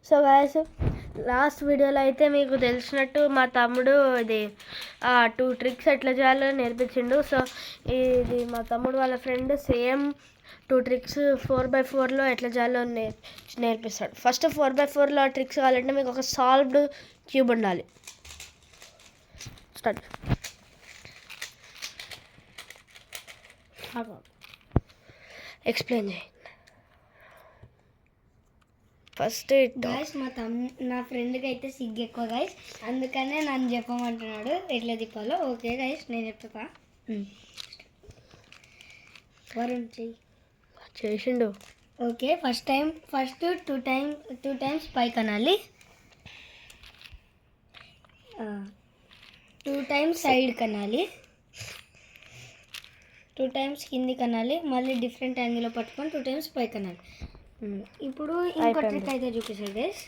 So guys last వీడియోలో అయితే మీకు తెలిసినట్టు మా తమ్ముడు ఇది 2 ట్రిక్స్ ఎట్లా చేయాలో నేర్పించిండు. సో ఇది మా తమ్ముడు వాళ్ళ ఫ్రెండ్ సేమ్ 2 ట్రిక్స్ 4x4లో ఎట్లా చేయాలో నేర్పిస్తాడు. ఫస్ట్ 4x4లో ట్రిక్స్ కావాలంటే మీకు ఒక సాల్వ్డ్ క్యూబ్ ఉండాలి. స్టార్ట్. ఎక్స్ప్లెయిన్ చేయి ఫస్ట్. గైస్ నా ఫ్రెండ్కి అయితే సిగ్గు ఎక్కువ గైస్, అందుకనే నన్ను చెప్పమంటున్నాడు ఎట్లా తిప్పాలో. ఓకే గైస్ నేను చెప్తా. వరుణ్ చెయ్యి. చేసిండు. ఓకే ఫస్ట్ టూ టైమ్స్ పైకి అనాలి, 2 times సైడ్ కనాలి, 2 times కింది కనాలి, మళ్ళీ డిఫరెంట్ యాంగిల్లో పట్టుకొని 2 times పైకి అనాలి. ఇప్పుడు ఇంకో ట్రిక్ అయితే చూపిస్తాడు గైస్.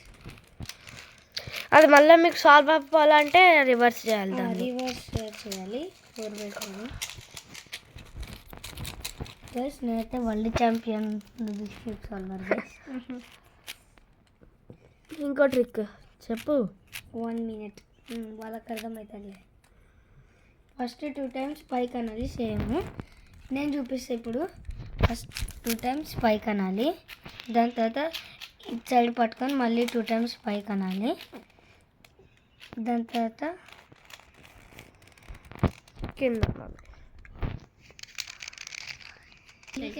అది మళ్ళీ మీకు సాల్వ్ అవ్వాలంటే రివర్స్ చేయాలి. రివర్స్ చేయాలి 4x4 గైస్. నేనైతే వరల్డ్ ఛాంపియన్ సాల్వర్ గైస్. ఇంకో ట్రిక్ చెప్పు. 1 minute వాళ్ళకి అర్థమవుతుంది. ఫస్ట్ 2 times పైకి అనాలి, సేమ్ నేను చూపిస్తే. ఇప్పుడు ఫస్ట్ 2 times పైకి అనాలి, దాని తర్వాత ఇటు సైడ్ పట్టుకొని మళ్ళీ 2 times పైకి అనాలి, దాని తర్వాత కింద.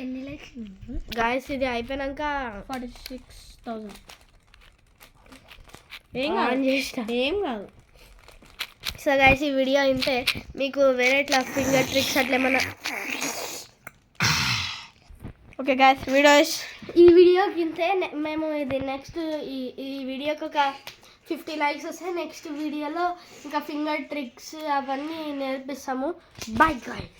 ఎన్ని లైక్స్ గాయస్ ఇది అయిపోయాక 46,000. ఏం కాదు. సో గాయస్ ఈ వీడియో ఇంతే. మీకు వేరే ఇట్లా ఫింగర్ ట్రిక్స్ అట్లా ఏమన్నా ఓకే గాయస్ ఈ వీడియోకి ఇంతే. మేము ఇది నెక్స్ట్ ఈ వీడియోకి ఒక 50 likes వస్తే నెక్స్ట్ వీడియోలో ఇంకా ఫింగర్ ట్రిక్స్ అవన్నీ నేర్పిస్తాము. By guys.